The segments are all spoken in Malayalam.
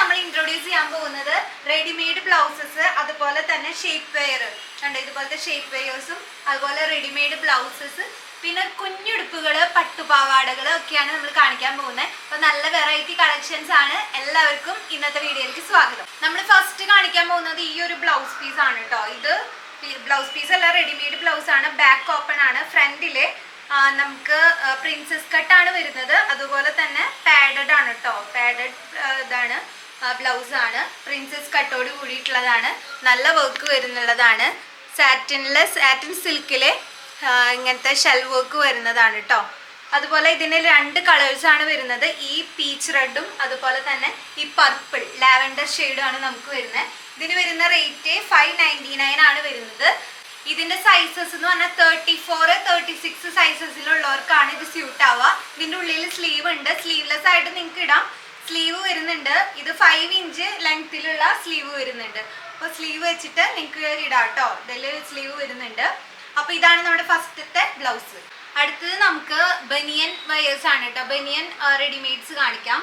നമ്മൾ ഇൻട്രൊഡ്യൂസ് ചെയ്യാൻ പോകുന്നത് റെഡിമെയ്ഡ് ബ്ലൗസസ്, അതുപോലെ തന്നെ ഷേപ്പ് വെയർ ഉണ്ട്. ഇതുപോലത്തെ ഷേപ്പ് വെയേഴ്സും അതുപോലെ റെഡിമെയ്ഡ് ബ്ലൗസസ്, പിന്നെ കുഞ്ഞുടുപ്പുകൾ, പട്ടുപാവാടകൾ ഒക്കെയാണ് നമ്മൾ കാണിക്കാൻ പോകുന്നത്. അപ്പോൾ നല്ല വെറൈറ്റി കളക്ഷൻസ് ആണ്. എല്ലാവർക്കും ഇന്നത്തെ വീഡിയോയിലേക്ക് സ്വാഗതം. നമ്മൾ ഫസ്റ്റ് കാണിക്കാൻ പോകുന്നത് ഈ ഒരു ബ്ലൗസ് പീസ് ആണ് കേട്ടോ. ഇത് ബ്ലൗസ് പീസ് അല്ല, റെഡിമെയ്ഡ് ബ്ലൗസ് ആണ്. ബാക്ക് ഓപ്പൺ ആണ്. ഫ്രണ്ടില് നമുക്ക് പ്രിൻസസ് കട്ടാണ് വരുന്നത്. അതുപോലെ തന്നെ പാഡഡ് ആണ് കേട്ടോ. പാഡഡ് ഇതാണ് ബ്ലൗസ് ആണ്. പ്രിൻസസ് കട്ടോട് കൂടിയിട്ടുള്ളതാണ്. നല്ല വർക്ക് വരുന്നുള്ളതാണ്. സാറ്റിൻ സിൽക്കിലെ ഇങ്ങനത്തെ ഷെൽ വർക്ക് വരുന്നതാണ് കേട്ടോ. അതുപോലെ ഇതിന് 2 കളേഴ്സ് ആണ് വരുന്നത്. ഈ പീച്ച് റെഡും അതുപോലെ തന്നെ ഈ പർപ്പിൾ ലാവൻഡർ ഷെയ്ഡും ആണ് നമുക്ക് വരുന്നത്. ഇതിന് വരുന്ന റേറ്റ് 599 ആണ് വരുന്നത്. ഇതിന്റെ സൈസസ് എന്ന് പറഞ്ഞാൽ 34, 36 സൈസസിലുള്ളവർക്കാണ് ഇത് സ്യൂട്ട് ആവുക. ഇതിന്റെ ഉള്ളിൽ സ്ലീവ് ഉണ്ട്. സ്ലീവ്ലെസ് ആയിട്ട് നിങ്ങൾക്ക് ഇടാം. സ്ലീവ് വരുന്നുണ്ട്. ഇത് 5 ഇഞ്ച് ലെങ്ത്തിലുള്ള സ്ലീവ് വരുന്നുണ്ട്. അപ്പോൾ സ്ലീവ് വെച്ചിട്ട് നിങ്ങൾക്ക് ഇടാം കേട്ടോ. ഇതിൽ സ്ലീവ് വരുന്നുണ്ട്. അപ്പോൾ ഇതാണ് നമ്മുടെ ഫസ്റ്റത്തെ ബ്ലൗസ്. അടുത്തത് നമുക്ക് ബനിയൻ വയേഴ്സ് ആണ് കേട്ടോ. ബനിയൻ റെഡിമെയ്ഡ്സ് കാണിക്കാം.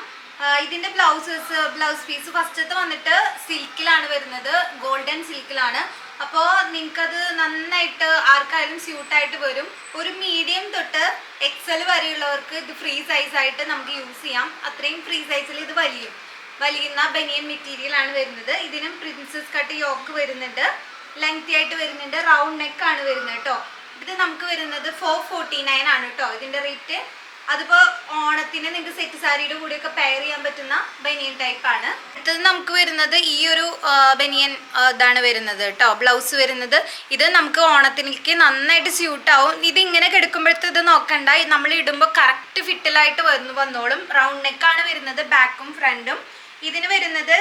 ഇതിന്റെ ബ്ലൗസ് പീസ് ഫസ്റ്റത്തെ വന്നിട്ട് സിൽക്കിലാണ് വരുന്നത്. ഗോൾഡൻ സിൽക്കിലാണ്. അപ്പോൾ നിങ്ങൾക്കത് നന്നായിട്ട് ആർക്കായാലും സ്യൂട്ടായിട്ട് വരും. ഒരു മീഡിയം തൊട്ട് എക്സൽ വരെയുള്ളവർക്ക് ഇത് ഫ്രീ സൈസായിട്ട് നമുക്ക് യൂസ് ചെയ്യാം. അത്രയും ഫ്രീ സൈസിൽ ഇത് വലിയുന്ന ബനിയൻ മെറ്റീരിയൽ ആണ് വരുന്നത്. ഇതിനും പ്രിൻസസ് കട്ട് യോക്ക് വരുന്നുണ്ട്. ലെങ്തി ആയിട്ട് വരുന്നുണ്ട്. റൗണ്ട് നെക്ക് ആണ് വരുന്നത് കേട്ടോ. ഇത് നമുക്ക് വരുന്നത് 449 ആണ് കേട്ടോ ഇതിന്റെ റേറ്റ്. അതിപ്പോ ഓണത്തിന് നിങ്ങൾക്ക് സെറ്റ് സാരിയുടെ കൂടെയൊക്കെ പെയർ ചെയ്യാൻ പറ്റുന്ന ബനിയൻ ടൈപ്പ് ആണ്. അടുത്തത് നമുക്ക് വരുന്നത് ഈ ഒരു ബനിയൻ ഇതാണ് വരുന്നത് കേട്ടോ. ബ്ലൗസ് വരുന്നത് ഇത് നമുക്ക് ഓണത്തിലേക്ക് നന്നായിട്ട് സ്യൂട്ട് ആവും. ഇത് ഇങ്ങനെ കിടക്കുമ്പോഴത്തെ ഇത് നോക്കണ്ട, നമ്മൾ ഇടുമ്പോൾ കറക്റ്റ് ഫിറ്റിലായിട്ട് വന്നോളും. റൗണ്ട് നെക്കാണ് വരുന്നത്, ബാക്കും ഫ്രണ്ടും. ഇതിന് വരുന്നത്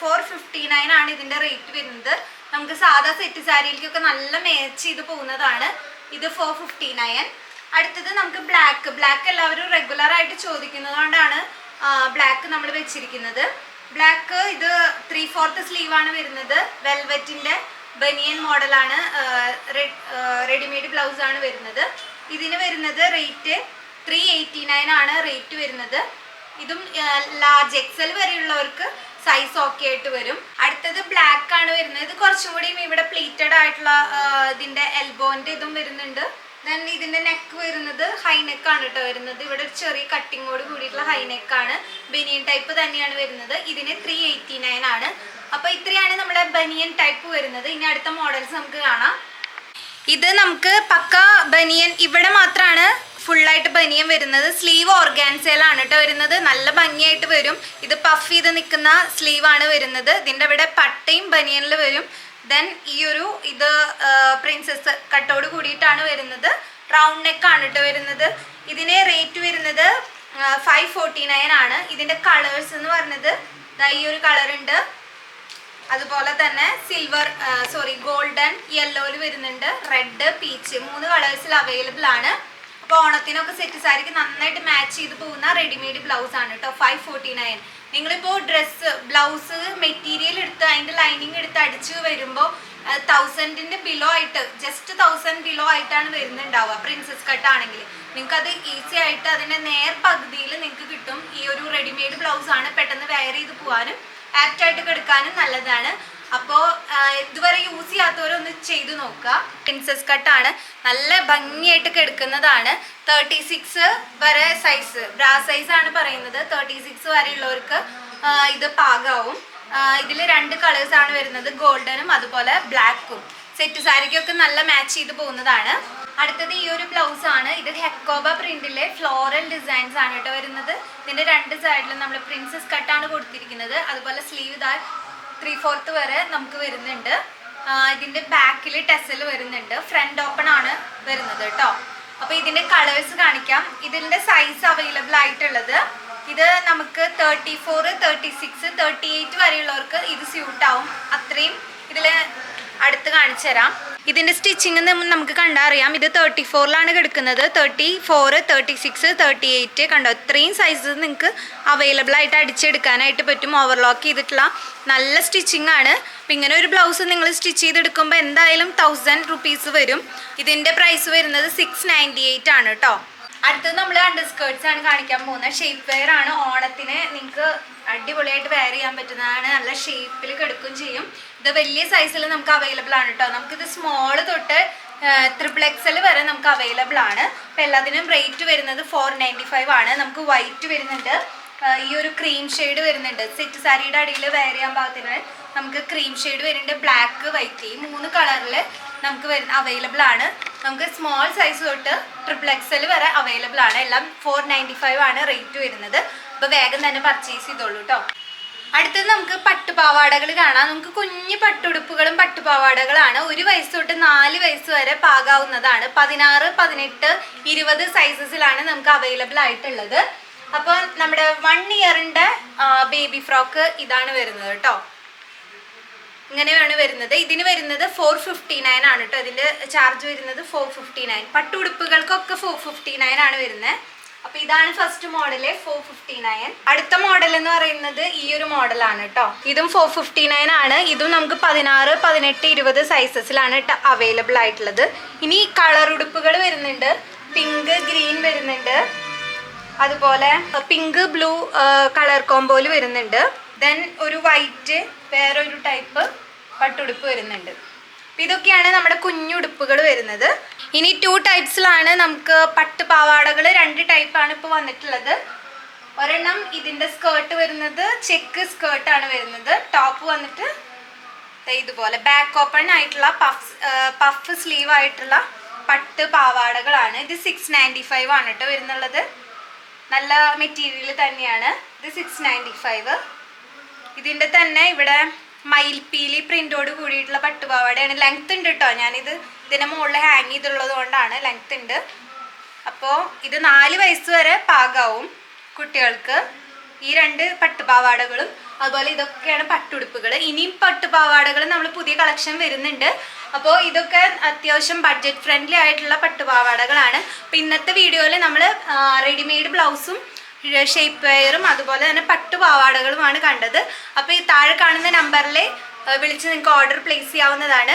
459 ആണ് ഇതിന്റെ റേറ്റ് വരുന്നത്. നമുക്ക് സാധാ സെറ്റ് സാരിയിലേക്കൊക്കെ നല്ല മാച്ച് ചെയ്ത് പോകുന്നതാണ്. ഇത് 459. അടുത്തത് നമുക്ക് ബ്ലാക്ക് എല്ലാവരും റെഗുലർ ആയിട്ട് ചോദിക്കുന്നത് കൊണ്ടാണ് ബ്ലാക്ക് നമ്മൾ വെച്ചിരിക്കുന്നത്. ബ്ലാക്ക് ഇത് 3/4 സ്ലീവ് ആണ് വരുന്നത്. വെൽവെറ്റിന്റെ ബനിയൻ മോഡലാണ്. റെഡിമെയ്ഡ് ബ്ലൗസ് ആണ് വരുന്നത്. ഇതിന് വരുന്നത് റേറ്റ് 389 ആണ് റേറ്റ് വരുന്നത്. ഇതും ലാർജ് എക്സൽ വരെയുള്ളവർക്ക് സൈസ് ഓക്കെ ആയിട്ട് വരും. അടുത്തത് ബ്ലാക്ക് ആണ് വരുന്നത്. ഇത് കുറച്ചും കൂടിയും ഇവിടെ പ്ലീറ്റഡ് ആയിട്ടുള്ള ഇതിന്റെ എൽബോന്റെ ഇതും വരുന്നുണ്ട്. ദെൻ ഇതിന്റെ നെക്ക് വരുന്നത് ഹൈ നെക്കാണ് കേട്ടോ വരുന്നത്. ഇവിടെ ഒരു ചെറിയ കട്ടിങ്ങോട് കൂടിയിട്ടുള്ള ഹൈ നെക്കാണ്. ബനിയൻ ടൈപ്പ് തന്നെയാണ് വരുന്നത്. ഇതിന് 389 ആണ്. അപ്പൊ ഇത്രയാണ് നമ്മുടെ ബനിയൻ ടൈപ്പ് വരുന്നത്. ഇനി അടുത്ത മോഡൽസ് നമുക്ക് കാണാം. ഇത് നമുക്ക് പക്ക ബനിയൻ, ഇവിടെ മാത്രമാണ് ഫുള്ളായിട്ട് ബനിയൻ വരുന്നത്. സ്ലീവ് ഓർഗാൻസയിലാണ് കേട്ടോ വരുന്നത്. നല്ല ഭംഗിയായിട്ട് വരും. ഇത് പഫ് ചെയ്ത് നിൽക്കുന്ന സ്ലീവാണ് വരുന്നത്. ഇതിൻ്റെ ഇവിടെ പട്ടയും ബനിയനിൽ വരും. ദെൻ ഈ ഒരു ഇത് പ്രിൻസസ് കട്ടോട് കൂടിയിട്ടാണ് വരുന്നത്. റൗണ്ട് നെക്കാണ് കേട്ടോ വരുന്നത്. ഇതിന് റേറ്റ് വരുന്നത് 549 ആണ്. ഇതിൻ്റെ കളേഴ്സ് എന്ന് പറഞ്ഞത് ഈ ഒരു കളർ ഉണ്ട്. അതുപോലെ തന്നെ ഗോൾഡൻ യെല്ലോയിൽ വരുന്നുണ്ട്. റെഡ്, പീച്ച് 3 കളേഴ്സിൽ അവൈലബിൾ ആണ്. അപ്പോൾ ഓണത്തിനൊക്കെ സെറ്റ് സാരിക്ക് നന്നായിട്ട് മാച്ച് ചെയ്ത് പോകുന്ന റെഡിമെയ്ഡ് ബ്ലൗസ് ആണ് കേട്ടോ. 549. നിങ്ങളിപ്പോൾ ബ്ലൗസ് മെറ്റീരിയൽ എടുത്ത് അതിൻ്റെ ലൈനിങ് എടുത്ത് അടിച്ച് വരുമ്പോൾ 1000 ബിലോ ആയിട്ട്, ജസ്റ്റ് 1000 ബിലോ ആയിട്ടാണ് വരുന്നുണ്ടാവുക. പ്രിൻസസ് കട്ട് ആണെങ്കിൽ നിങ്ങൾക്കത് ഈസി ആയിട്ട് അതിൻ്റെ നേർ പകുതിയിൽ നിങ്ങൾക്ക് കിട്ടും. ഈ ഒരു റെഡിമെയ്ഡ് ബ്ലൗസ് ആണ്. പെട്ടെന്ന് വെയർ ചെയ്ത് പോകാനും ആപ്റ്റായിട്ട് കിടക്കാനും നല്ലതാണ്. അപ്പോൾ ഇതുവരെ യൂസ് ചെയ്യാത്തവരൊന്ന് ചെയ്ത് നോക്കുക. പ്രിൻസസ് കട്ടാണ്. നല്ല ഭംഗിയായിട്ട് കിടക്കുന്നതാണ്. 36 വരെ സൈസ്, ബ്രാ സൈസ് ആണ് പറയുന്നത്. 36 വരെയുള്ളവർക്ക് ഇത് പാകാവും. ഇതിൽ 2 കളേഴ്സ് ആണ് വരുന്നത്. ഗോൾഡനും അതുപോലെ ബ്ലാക്കും. സെറ്റ് സാരിക്കൊക്കെ നല്ല മാച്ച് ചെയ്ത് പോകുന്നതാണ്. അടുത്തത് ഈ ഒരു ബ്ലൗസ് ആണ്. ഇത് ഹെക്കോബ പ്രിന്റിലെ ഫ്ലോറൽ ഡിസൈൻസ് ആണ് കേട്ടോ വരുന്നത്. ഇതിന്റെ 2 സൈഡിലും നമ്മൾ പ്രിൻസസ് കട്ടാണ് കൊടുത്തിരിക്കുന്നത്. അതുപോലെ സ്ലീവ് 3/4 വരെ നമുക്ക് വരുന്നുണ്ട്. ഇതിന്റെ ബാക്കിൽ ടെസൽ വരുന്നുണ്ട്. ഫ്രണ്ട് ഓപ്പൺ ആണ് വരുന്നത് കേട്ടോ. അപ്പോൾ ഇതിന്റെ കളേഴ്സ് കാണിക്കാം. ഇതിന്റെ സൈസ് അവൈലബിൾ ആയിട്ടുള്ളത് ഇത് നമുക്ക് 34, 36, 38 വരെയുള്ളവർക്ക് ഇത് സ്യൂട്ട് ആവും. അത്രയും ഇതിൽ അടുത്ത് കാണിച്ചു തരാം. ഇതിന്റെ സ്റ്റിച്ചിങ് നമുക്ക് കണ്ടറിയാം. ഇത് 34ലാണ് കിടക്കുന്നത്. 34, 36, 38 കണ്ടോ. ഇത്രയും സൈസസ് നിങ്ങൾക്ക് അവൈലബിൾ ആയിട്ട് അടിച്ചെടുക്കാനായിട്ട് പറ്റും. ഓവർലോക്ക് ചെയ്തിട്ടുള്ള നല്ല സ്റ്റിച്ചിങ് ആണ്. അപ്പം ഇങ്ങനെ ഒരു ബ്ലൗസ് നിങ്ങൾ സ്റ്റിച്ച് ചെയ്തെടുക്കുമ്പോൾ എന്തായാലും 1000 റുപ്പീസ് വരും. ഇതിൻ്റെ പ്രൈസ് വരുന്നത് 698 ആണ് കേട്ടോ. അടുത്തത് നമ്മൾ അണ്ടർ സ്കേർട്സ് ആണ് കാണിക്കാൻ പോകുന്നത്. ഷേപ്പ് വെയർ ആണ്. ഓണത്തിന് നിങ്ങൾക്ക് അടിപൊളിയായിട്ട് വെയർ ചെയ്യാൻ പറ്റുന്നതാണ്. നല്ല ഷേപ്പിൽ കിടക്കുകയും ചെയ്യും. ഇത് വലിയ സൈസിൽ നമുക്ക് അവൈലബിൾ ആണ് കേട്ടോ. നമുക്കിത് സ്മോൾ തൊട്ട് XXL വരെ നമുക്ക് അവൈലബിൾ ആണ്. അപ്പം എല്ലാത്തിനും റേറ്റ് വരുന്നത് 495 ആണ്. നമുക്ക് വൈറ്റ് വരുന്നുണ്ട്, ഈ ഒരു ക്രീം ഷെയ്ഡ് വരുന്നുണ്ട്. സെറ്റ് സാരിയുടെ അടിയിൽ വെയർ ചെയ്യാൻ പാകത്തിന് നമുക്ക് ക്രീം ഷെയ്ഡ് വരുന്നുണ്ട്, ബ്ലാക്ക്, വൈറ്റ്, ഈ 3 കളറിൽ നമുക്ക് അവൈലബിൾ ആണ്. നമുക്ക് സ്മോൾ സൈസ് തൊട്ട് XXL വരെ അവൈലബിൾ ആണ്. എല്ലാം 495 ആണ് റേറ്റ് വരുന്നത്. അപ്പോൾ വേഗം തന്നെ പർച്ചേസ് ചെയ്തോളൂ കേട്ടോ. അടുത്തത് നമുക്ക് പട്ടുപാവാടകൾ കാണാം. നമുക്ക് കുഞ്ഞു പട്ടുടുപ്പുകളും പട്ടുപാവാടകളാണ്. 1 വയസ്സ് തൊട്ട് 4 വയസ്സ് വരെ പാകാവുന്നതാണ്. 16, 18, 20 സൈസസിലാണ് നമുക്ക് അവൈലബിൾ ആയിട്ടുള്ളത്. അപ്പോൾ നമ്മുടെ 1 ഇയറിൻ്റെ ബേബി ഫ്രോക്ക് ഇതാണ് വരുന്നത് കേട്ടോ. ഇങ്ങനെയാണ് വരുന്നത്. ഇതിന് വരുന്നത് 459 ആണ് കേട്ടോ. ഇതിൻ്റെ ചാർജ് വരുന്നത് 459. പട്ടുടുപ്പുകൾക്കൊക്കെ 459 ആണ് വരുന്നത്. അപ്പൊ ഇതാണ് ഫസ്റ്റ് മോഡല് 459. അടുത്ത മോഡൽ എന്ന് പറയുന്നത് ഈ ഒരു മോഡലാണ് കേട്ടോ. ഇതും 459 ആണ്. ഇതും നമുക്ക് 16, 18, 20 സൈസസിലാണ് അവൈലബിൾ ആയിട്ടുള്ളത്. ഇനി കളർ ഉടുപ്പുകൾ വരുന്നുണ്ട്. പിങ്ക്, ഗ്രീൻ വരുന്നുണ്ട്, അതുപോലെ പിങ്ക്, ബ്ലൂ കളർ കോമ്പോയിൽ വരുന്നുണ്ട്. ദെൻ ഒരു വൈറ്റ് വേറൊരു ടൈപ്പ് പട്ടുടുപ്പ് വരുന്നുണ്ട്. ഇതൊക്കെയാണ് നമ്മുടെ കുഞ്ഞുടുപ്പുകൾ വരുന്നത്. ഇനി 2 ടൈപ്സിലാണ് നമുക്ക് പട്ടുപാവാടകൾ. 2 ടൈപ്പാണ് ഇപ്പോൾ വന്നിട്ടുള്ളത്. ഒരെണ്ണം ഇതിൻ്റെ സ്കേർട്ട് വരുന്നത് ചെക്ക് സ്കേർട്ടാണ് വരുന്നത്. ടോപ്പ് വന്നിട്ട് ഇതുപോലെ ബാക്ക് ഓപ്പൺ ആയിട്ടുള്ള പഫ് സ്ലീവ് ആയിട്ടുള്ള പട്ട് പാവാടകളാണ്. ഇത് 695 ആണ് കേട്ടോ വരുന്നുള്ളത്. നല്ല മെറ്റീരിയൽ തന്നെയാണ്. ഇത് 695. ഇതിൻ്റെ തന്നെ ഇവിടെ മയിൽപ്പീലി പ്രിന്റോട് കൂടിയിട്ടുള്ള പട്ടുപാവാടയാണ്. ലെങ്ത് ഉണ്ട് കേട്ടോ. ഞാനിത് ഇതിൻ്റെ മുകളിൽ ഹാങ് ചെയ്തുള്ളത് കൊണ്ടാണ് ലെങ്ത് ഉണ്ട്. അപ്പോൾ ഇത് 4 വയസ്സ് വരെ പാകാവും കുട്ടികൾക്ക്. ഈ 2 പട്ടുപാവാടകളും അതുപോലെ ഇതൊക്കെയാണ് പട്ടുടുപ്പുകൾ. ഇനിയും പട്ടുപാവാടകൾ നമ്മൾ പുതിയ കളക്ഷൻ വരുന്നുണ്ട്. അപ്പോൾ ഇതൊക്കെ അത്യാവശ്യം ബഡ്ജറ്റ് ഫ്രണ്ട്ലി ആയിട്ടുള്ള പട്ടുപാവാടകളാണ്. അപ്പോൾ ഇന്നത്തെ വീഡിയോയിൽ നമ്മൾ റെഡിമെയ്ഡ് ബ്ലൗസും ഷേപ്പ് വെയറും അതുപോലെ തന്നെ പട്ടുപാവാടകളുമാണ് കണ്ടത്. അപ്പോൾ ഈ താഴെ കാണുന്ന നമ്പറിൽ വിളിച്ച് നിങ്ങൾക്ക് ഓർഡർ പ്ലേസ് ചെയ്യാവുന്നതാണ്.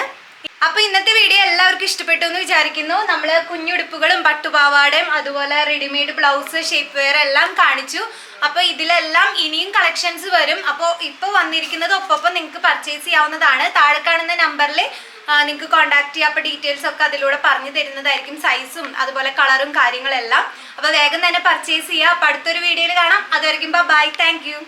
അപ്പോൾ ഇന്നത്തെ വീഡിയോ എല്ലാവർക്കും ഇഷ്ടപ്പെട്ടു എന്ന് വിചാരിക്കുന്നു. നമ്മൾ കുഞ്ഞുടുപ്പുകളും പട്ടുപാവാടയും അതുപോലെ റെഡിമെയ്ഡ് ബ്ലൗസ്, ഷേപ്പ് വെയർ എല്ലാം കാണിച്ചു. അപ്പോൾ ഇതിലെല്ലാം ഇനിയും കളക്ഷൻസ് വരും. അപ്പോൾ ഇപ്പോൾ വന്നിരിക്കുന്നത് ഒപ്പം നിങ്ങൾക്ക് പർച്ചേസ് ചെയ്യാവുന്നതാണ്. താഴെ കാണുന്ന നമ്പറിൽ നിങ്ങൾക്ക് കോൺടാക്ട് ചെയ്യാം. അപ്പോൾ ഡീറ്റെയിൽസ് ഒക്കെ അതിലൂടെ പറഞ്ഞു തരുന്നതായിരിക്കും, സൈസും അതുപോലെ കളറും കാര്യങ്ങളെല്ലാം. അപ്പോൾ വേഗം തന്നെ പർച്ചേസ് ചെയ്യുക. അപ്പോൾ അടുത്തൊരു വീഡിയോയിൽ കാണാം. അതുവരെയ്ക്കും ബൈ. Thank you.